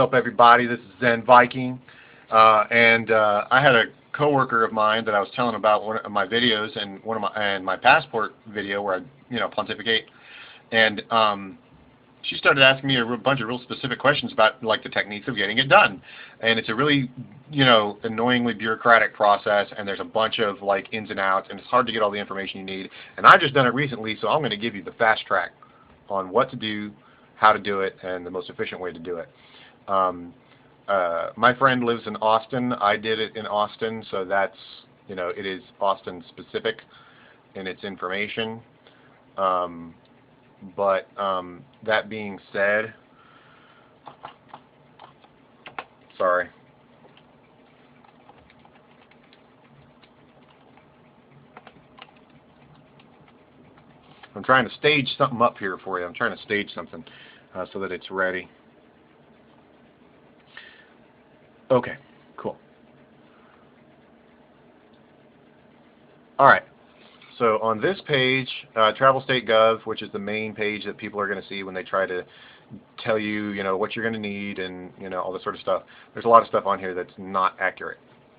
What's up, everybody? This is Zen Viking, and I had a coworker of mine that I was telling about one of my videos and my passport video where I pontificate, and she started asking me a bunch of real specific questions about like the techniques of getting it done, and it's a really annoyingly bureaucratic process, and there's a bunch of like ins and outs, and it's hard to get all the information you need. And I've just done it recently, so I'm going to give you the fast track on what to do, how to do it, and the most efficient way to do it. My friend lives in Austin. I did it in Austin, so that's, it is Austin specific in its information. But that being said, sorry. I'm trying to stage something up here for you. I'm trying to stage something so that it's ready. Okay, cool. All right. So on this page, Travel State Gov, which is the main page that people are going to see when they try to tell you, what you're going to need and, all this sort of stuff. There's a lot of stuff on here that's not accurate,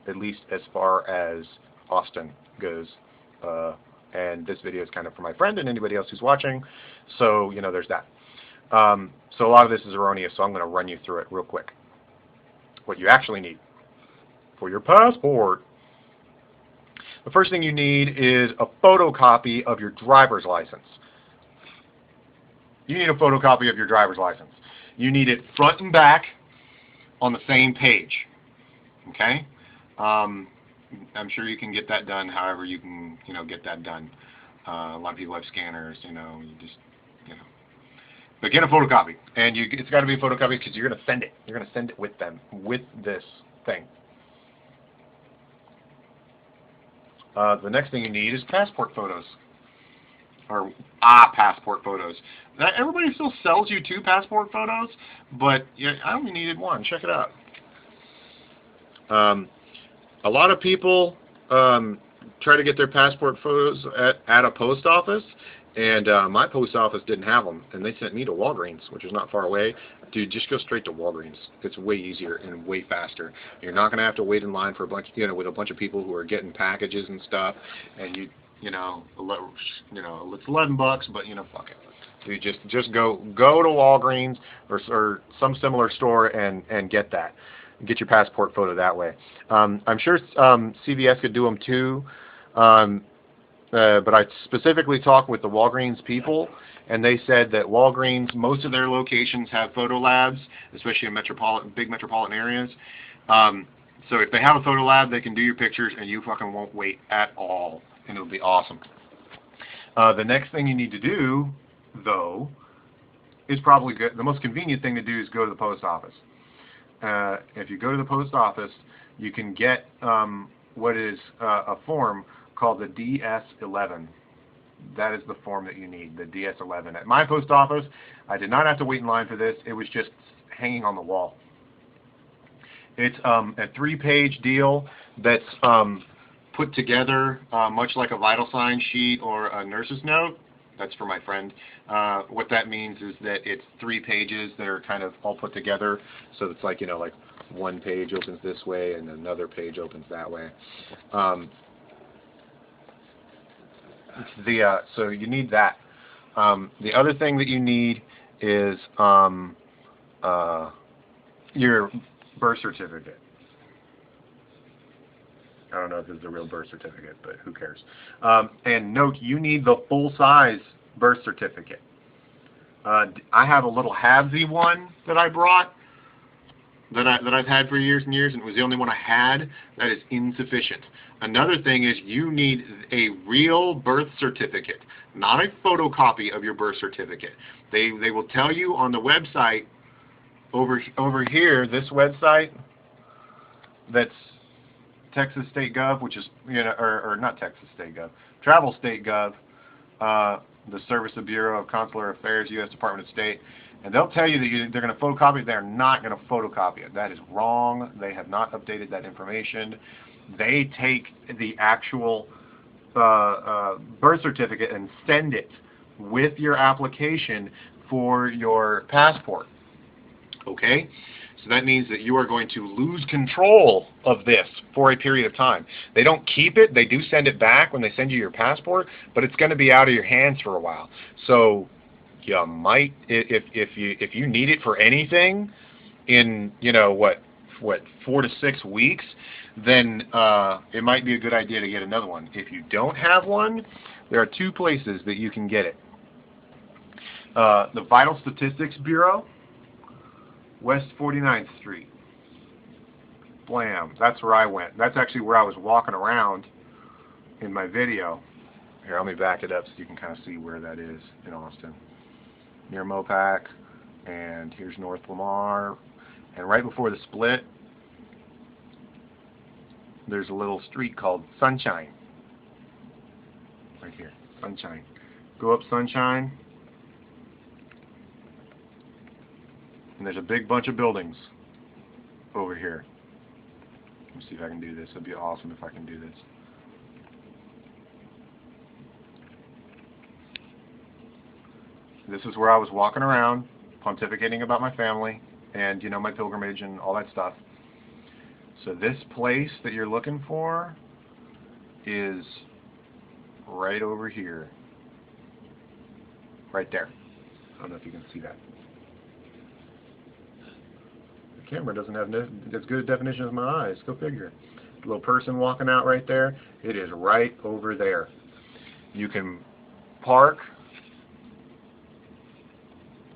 at least as far as Austin goes. And this video is kind of for my friend and anybody else who's watching. So, there's that. So a lot of this is erroneous, so I'm going to run you through it real quick. What you actually need for your passport. The first thing you need is a photocopy of your driver's license. You need a photocopy of your driver's license. You need it front and back on the same page. Okay? I'm sure you can get that done however you can, get that done. A lot of people have scanners, you just, But get a photocopy, and it's got to be a photocopy because you're going to send it. You're going to send it with them, with this thing. The next thing you need is passport photos, or passport photos. Now, everybody still sells you 2 passport photos, but I only needed 1. Check it out. A lot of people try to get their passport photos at a post office. And my post office didn't have them, and they sent me to Walgreens, which is not far away. Dude, just go straight to Walgreens. It's way easier and way faster. You're not going to have to wait in line for a bunch, with a bunch of people who are getting packages and stuff. And it's $11, but fuck it. Dude, just go to Walgreens or some similar store and get that. Get your passport photo that way. I'm sure CVS could do them too. But I specifically talked with the Walgreens people, and they said that Walgreens, most of their locations have photo labs, especially in big metropolitan areas. So if they have a photo lab, they can do your pictures, and you fucking won't wait at all, and it'll be awesome. The next thing you need to do, though, is probably good. The most convenient thing to do is go to the post office. If you go to the post office, you can get what is a form called the DS-11. That is the form that you need, the DS-11. At my post office, I did not have to wait in line for this. It was just hanging on the wall. It's a 3-page deal that's put together much like a vital sign sheet or a nurse's note. That's for my friend. What that means is that it's 3 pages that are kind of all put together. So it's like, like one page opens this way and another page opens that way. So you need that. The other thing that you need is your birth certificate. I don't know if this is a real birth certificate, but who cares? And note, you need the full-size birth certificate. I have a little halvesy one that I brought that I've had for years and years, and it was the only one I had. That is insufficient. Another thing is you need a real birth certificate, not a photocopy of your birth certificate. They will tell you on the website over here, this website that's Texas State Gov, which is or not Texas State Gov, Travel State Gov, the Service of Bureau of Consular Affairs, U.S. Department of State. And they'll tell you that they're going to photocopy it. They're not going to photocopy it. That is wrong. They have not updated that information. They take the actual birth certificate and send it with your application for your passport. Okay? So that means that you are going to lose control of this for a period of time. They don't keep it. They do send it back when they send you your passport, but it's going to be out of your hands for a while. So you might, if you need it for anything in, you know, what 4 to 6 weeks, then it might be a good idea to get another one. If you don't have one, there are 2 places that you can get it. The Vital Statistics Bureau, West 49th Street. Blam. That's where I went. That's actually where I was walking around in my video. Here, let me back it up so you can kind of see where that is in Austin. Near Mopac, and here's North Lamar. And right before the split, there's a little street called Sunshine. Right here, Sunshine. Go up Sunshine, and there's a big bunch of buildings over here. Let me see if I can do this. It'd be awesome if I can do this. This is where I was walking around, pontificating about my family, and, you know, my pilgrimage and all that stuff. So this place that you're looking for is right over here. Right there. I don't know if you can see that. The camera doesn't have as good a definition as my eyes. Go figure. A little person walking out right there. It is right over there. You can park.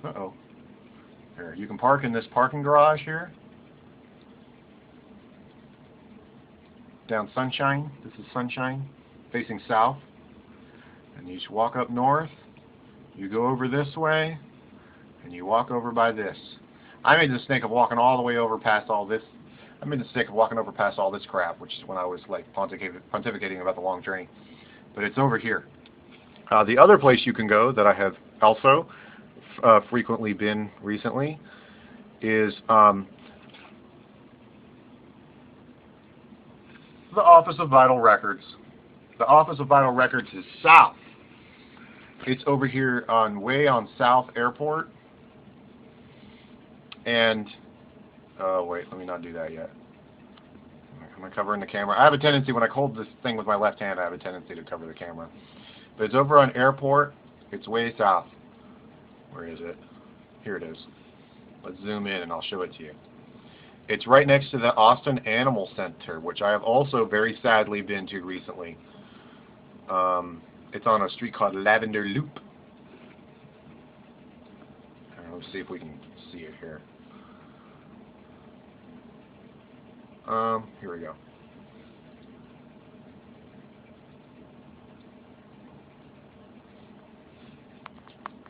Uh-oh. Here, you can park in this parking garage here. Down Sunshine. This is Sunshine, facing south. And you just walk up north. You go over this way, and you walk over by this. I made the mistake of walking all the way over past all this. I made the mistake of walking over past all this crap, which is when I was like pontificating about the long journey. But it's over here. The other place you can go that I have also frequently been recently is the Office of Vital Records. The Office of Vital Records is south. It's over here way on South Airport. And, wait, let me not do that yet. Am I covering the camera? I have a tendency, when I hold this thing with my left hand, I have a tendency to cover the camera. But it's over on Airport. It's way south. Where is it? Here it is. Let's zoom in and I'll show it to you. It's right next to the Austin Animal Center, which I have also very sadly been to recently. It's on a street called Lavender Loop. Let's see if we can see it here. Here we go.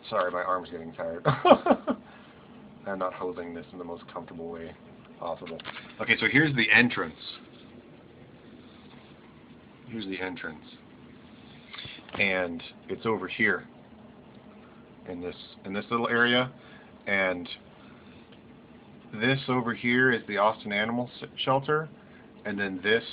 Sorry, my arm's getting tired. I'm not holding this in the most comfortable way possible. Okay, so here's the entrance. Here's the entrance. And it's over here in this little area, and this over here is the Austin Animal Shelter, and then this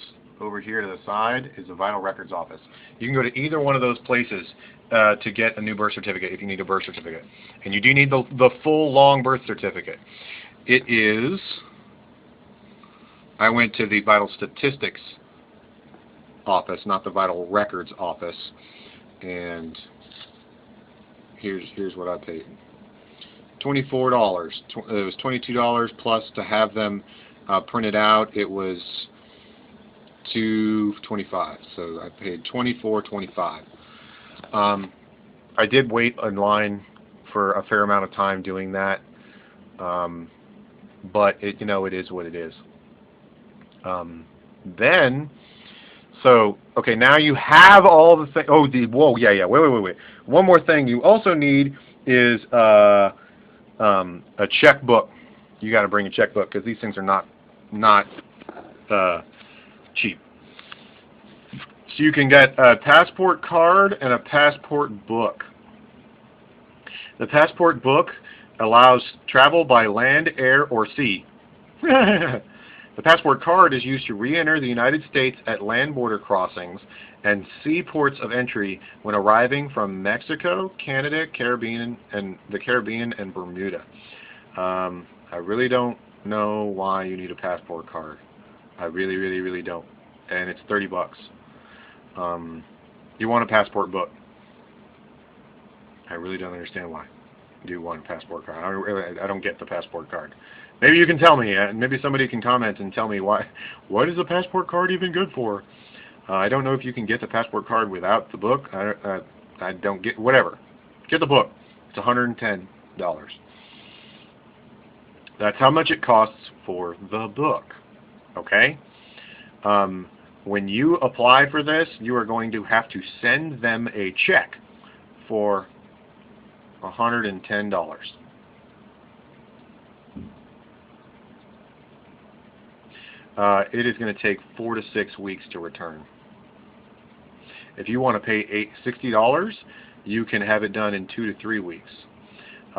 over here to the side is the Vital Records office. You can go to either one of those places to get a new birth certificate if you need a birth certificate. And you do need the full long birth certificate. It is, I went to the Vital Statistics office, not the Vital Records office, and here's what I paid. $24. It was $22 plus to have them printed out. It was $2.25. So I paid $24.25. I did wait in line for a fair amount of time doing that, but it is what it is. Then. So, okay, now you have all the things. Oh, whoa, yeah. Wait. One more thing you also need is a checkbook. You got to bring a checkbook because these things are not cheap. So you can get a passport card and a passport book. The passport book allows travel by land, air, or sea. The passport card is used to re-enter the United States at land border crossings and seaports of entry when arriving from Mexico, Canada, the Caribbean, and Bermuda. I I really don't know why you need a passport card. I really, really, really don't. And it's $30. You want a passport book. I really don't understand why you do want a passport card. I don't get the passport card. Maybe you can tell me, maybe somebody can comment and tell me why. What is a passport card even good for? I don't know if you can get the passport card without the book. I don't get, whatever. Get the book. It's $110. That's how much it costs for the book. Okay? When you apply for this, you are going to have to send them a check for $110. It is going to take 4 to 6 weeks to return. If you want to pay $60, you can have it done in 2 to 3 weeks.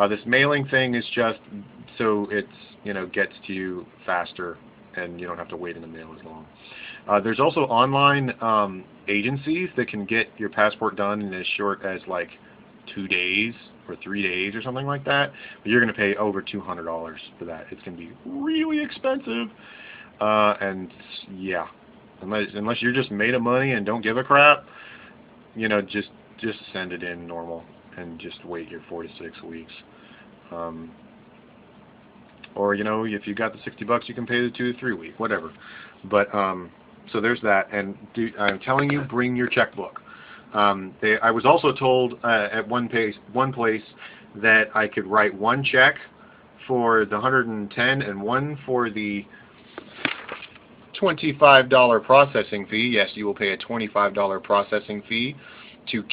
This mailing thing is just so it's, gets to you faster and you don't have to wait in the mail as long. There's also online agencies that can get your passport done in as short as like 2 days or 3 days or something like that. But you're going to pay over $200 for that. It's going to be really expensive. And yeah, unless you're just made of money and don't give a crap, just send it in normal and just wait your 4 to 6 weeks. Or if you got the $60, you can pay the 2 to 3 week, whatever. But so there's that. And I'm telling you, bring your checkbook. I was also told at one place that I could write one check for the $110 and one for the $25 processing fee. Yes, you will pay a $25 processing fee to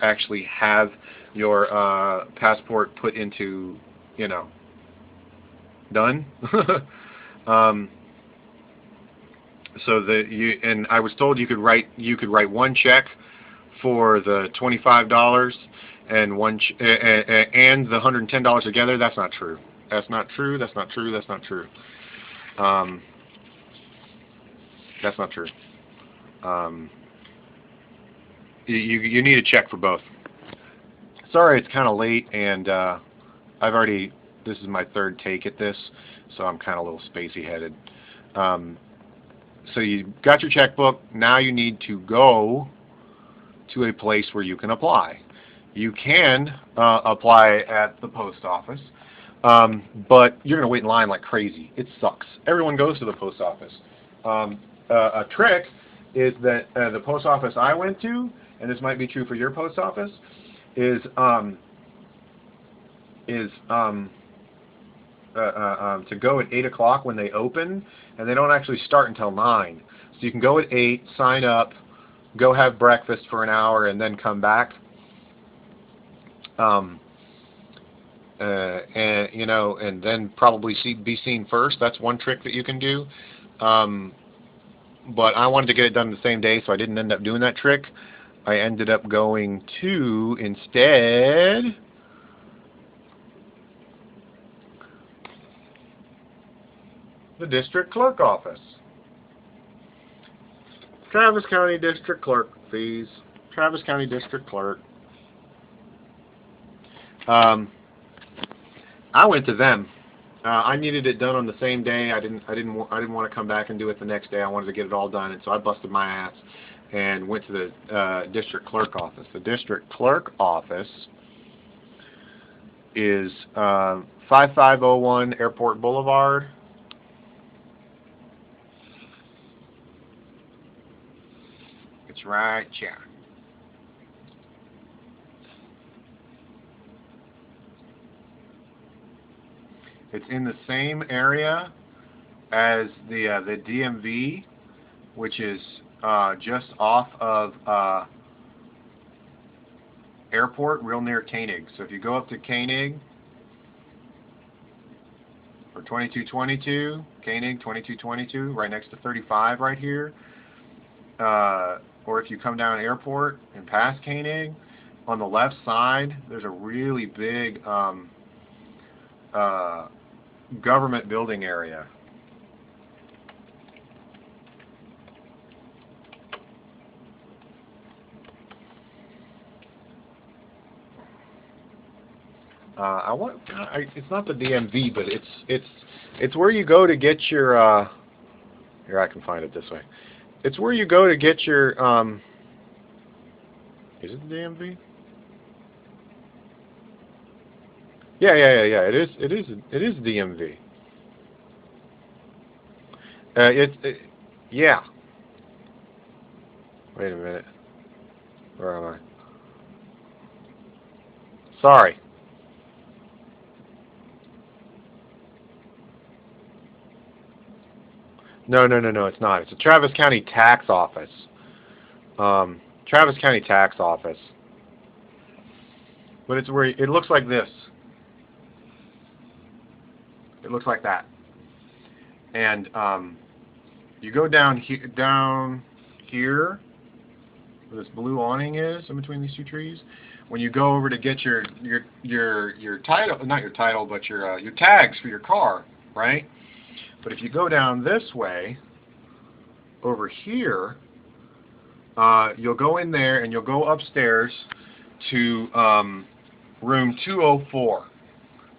actually have your passport put into, done. So and I was told you could write one check for the $25 and and the $110 together. That's not true. That's not true. That's not true. That's not true. That's not true. You need a check for both. Sorry, it's kind of late, and this is my third take at this, so I'm kind of a little spacey headed. So you got your checkbook. Now you need to go to a place where you can apply. You can apply at the post office, but you're going to wait in line like crazy. It sucks. Everyone goes to the post office. A trick is that the post office I went to, and this might be true for your post office, is to go at 8 o'clock when they open, and they don't actually start until 9. So you can go at 8, sign up, go have breakfast for an hour, and then come back. And then probably be seen first. That's one trick that you can do. But I wanted to get it done the same day, so I didn't end up doing that trick. I ended up going to, instead, the district clerk office. Travis County District Clerk fees. Travis County District Clerk. I went to them. I needed it done on the same day. I didn't want to come back and do it the next day. I wanted to get it all done, and so I busted my ass and went to the district clerk office. The district clerk office is 5501 Airport Boulevard. It's right here. It's in the same area as the DMV, which is just off of Airport, real near Koenig. So if you go up to Koenig for 2222, Koenig 2222, right next to 35 right here, or if you come down Airport and past Koenig, on the left side, there's a really big government building area. It's not the DMV, but it's where you go to get your. Here, I can find it this way. It's where you go to get your. Is it the DMV? Yeah. It is DMV. Yeah. Wait a minute. Where am I? Sorry. No, it's not. It's the Travis County Tax Office. Travis County Tax Office. But it's where it looks like this. It looks like that. And you go down here, where this blue awning is, in between these two trees. When you go over to get your title, not your title, but your tags for your car, right? But if you go down this way, over here, you'll go in there and you'll go upstairs to room 204.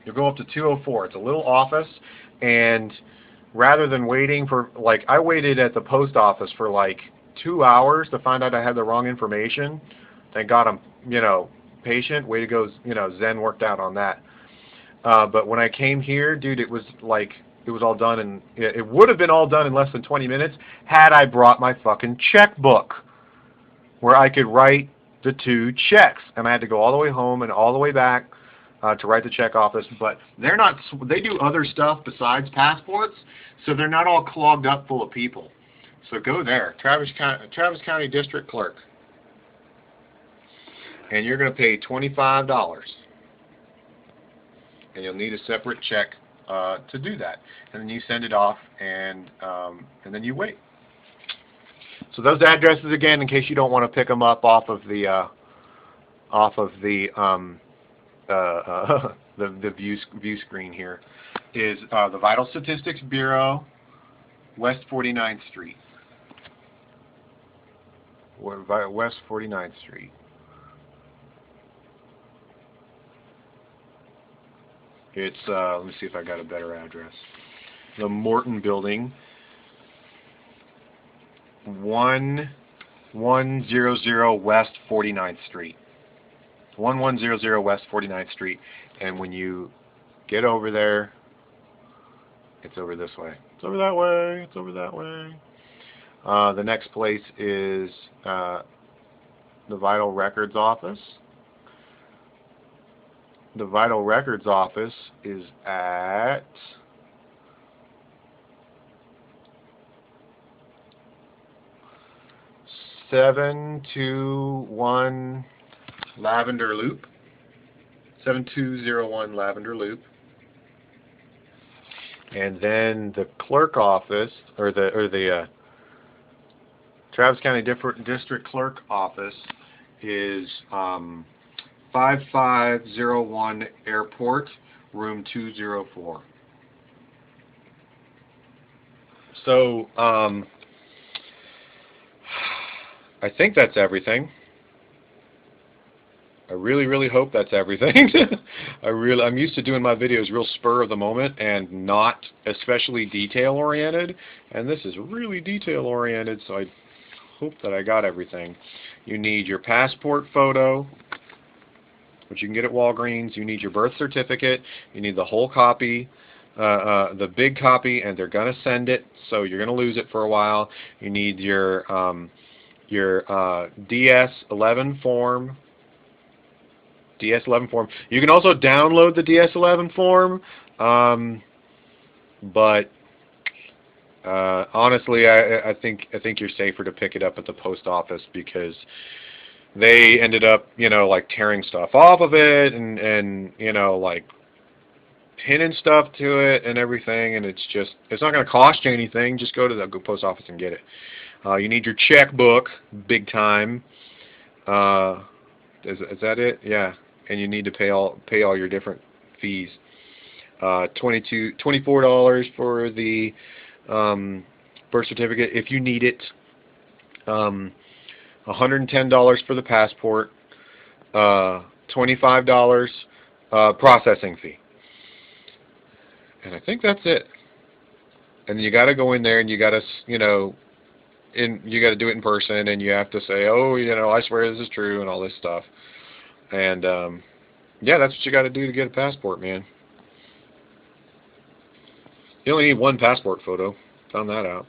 You'll go up to 204. It's a little office, and rather than waiting for, like, I waited at the post office for like 2 hours to find out I had the wrong information. Thank God I'm, patient. Way to go, Zen worked out on that. But when I came here, dude, it was like, it was all done, and it would have been all done in less than 20 minutes had I brought my fucking checkbook where I could write the 2 checks. And I had to go all the way home and all the way back to write the check office. But they're not, they do other stuff besides passports, so they're not all clogged up full of people. So go there, Travis County District Clerk. And you're going to pay $25. And you'll need a separate check to do that, and then you send it off, and then you wait. So those addresses again, in case you don't want to pick them up off of the the view screen here, is the Vital Statistics Bureau, West 49th Street. West 49th Street. It's, let me see if I got a better address. The Morton Building, 1100 West 49th Street. 1100 West 49th Street. And when you get over there, it's over this way. It's over that way. It's over that way. The next place is the Vital Records Office. The Vital Records Office is at 721 Lavender Loop. 7201 Lavender Loop. And then the clerk office, or the Travis County District Clerk Office, is 5501 Airport, room 204. So, I think that's everything. I really hope that's everything. I'm used to doing my videos real spur of the moment and not especially detail oriented, and this is really detail oriented, so I hope that I got everything. You need your passport photo, which you can get at Walgreens. You need your birth certificate. You need the whole copy, the big copy, and they're going to send it, so you're going to lose it for a while. You need your DS-11 form. DS-11 form. You can also download the DS-11 form, but honestly, I think you're safer to pick it up at the post office, because they ended up, like tearing stuff off of it and like pinning stuff to it and everything, and it's not going to cost you anything. Just go to the post office and get it. You need your checkbook, big time. Is that it? Yeah. And you need to pay all your different fees. $24 for the birth certificate if you need it. $110 for the passport. $25 processing fee. And I think that's it. And you got to go in there and you got to, you know, you got to do it in person, and you have to say, oh, you know, I swear this is true and all this stuff. And yeah, that's what you got to do to get a passport, man. You only need one passport photo. Found that out.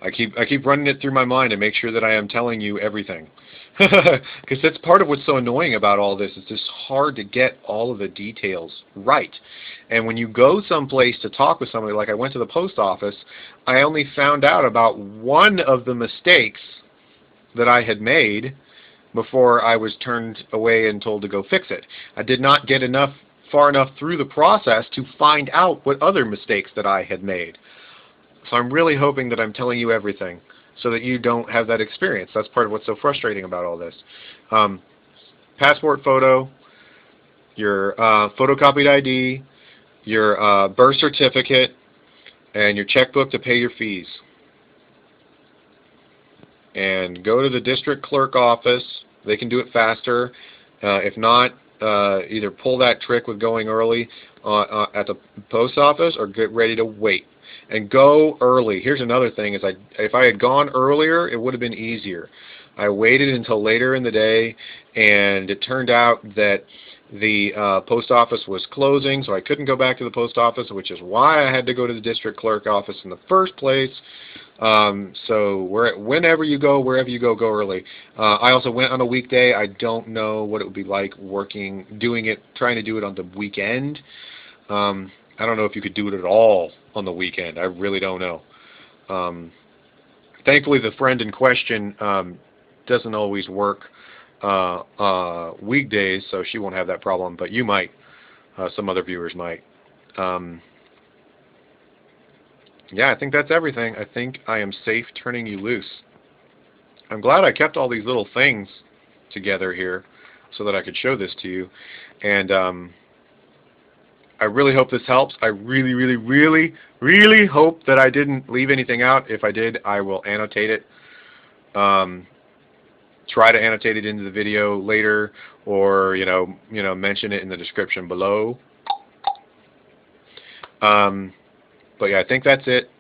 I keep running it through my mind to make sure that I am telling you everything. Because that's part of what's so annoying about all this. It's just hard to get all of the details right. And when you go someplace to talk with somebody, like I went to the post office, I only found out about one of the mistakes that I had made before I was turned away and told to go fix it. I did not get far enough through the process to find out what other mistakes that I had made. So I'm really hoping that I'm telling you everything so that you don't have that experience. That's part of what's so frustrating about all this. Passport photo, your photocopied ID, your birth certificate, and your checkbook to pay your fees. And go to the district clerk office. They can do it faster. If not, either pull that trick with going early at the post office or get ready to wait. And go early. Here's another thing: is if I had gone earlier, it would have been easier. I waited until later in the day, and it turned out that the post office was closing, so I couldn't go back to the post office, which is why I had to go to the district clerk office in the first place. So whenever you go, wherever you go, go early. I also went on a weekday. I don't know what it would be like trying to do it on the weekend. I don't know if you could do it at all on the weekend. I really don't know. Thankfully, the friend in question doesn't always work weekdays, so she won't have that problem, but you might. Some other viewers might. Yeah, I think that's everything. I think I am safe turning you loose. I'm glad I kept all these little things together here so that I could show this to you. And I really hope this helps. I really, really, really, really hope that I didn't leave anything out. If I did, I will annotate it. Try to annotate it into the video later, or mention it in the description below. But yeah, I think that's it.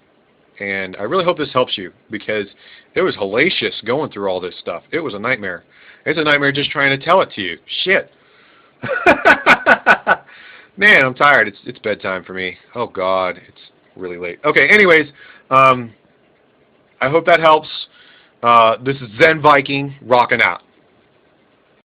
And I really hope this helps you, because it was hellacious going through all this stuff. It was a nightmare. It's a nightmare just trying to tell it to you. Shit. Man, I'm tired. It's bedtime for me. Oh, God. It's really late. Okay, anyways, I hope that helps. This is Zen Viking, rocking out.